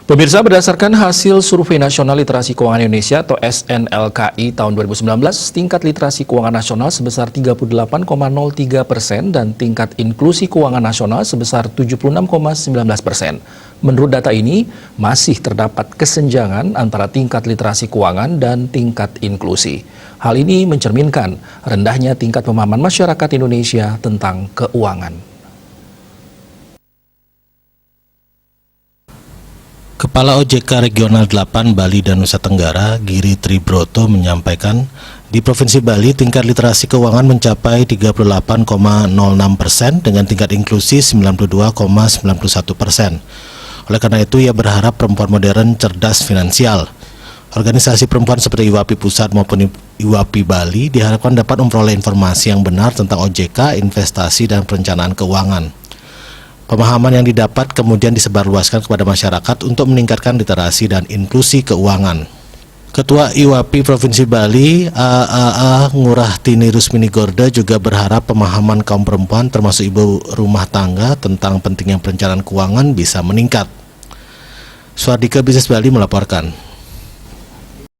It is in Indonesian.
Pemirsa, berdasarkan hasil Survei Nasional Literasi Keuangan Indonesia atau SNLKI tahun 2019, tingkat literasi keuangan nasional sebesar 38,03% dan tingkat inklusi keuangan nasional sebesar 76,19%. Menurut data ini, masih terdapat kesenjangan antara tingkat literasi keuangan dan tingkat inklusi. Hal ini mencerminkan rendahnya tingkat pemahaman masyarakat Indonesia tentang keuangan. Kepala OJK Regional 8 Bali dan Nusa Tenggara, Giri Tribroto menyampaikan, di Provinsi Bali tingkat literasi keuangan mencapai 38,06% dengan tingkat inklusi 92,91%. Oleh karena itu, ia berharap perempuan modern cerdas finansial. Organisasi perempuan seperti IWAPI Pusat maupun IWAPI Bali diharapkan dapat memperoleh informasi yang benar tentang OJK, investasi, dan perencanaan keuangan. Pemahaman yang didapat kemudian disebarluaskan kepada masyarakat untuk meningkatkan literasi dan inklusi keuangan. Ketua IWAPI Provinsi Bali, AAA Ngurah Tini Rusmini Gorda juga berharap pemahaman kaum perempuan termasuk ibu rumah tangga tentang pentingnya perencanaan keuangan bisa meningkat. Swardika Bisnis Bali melaporkan.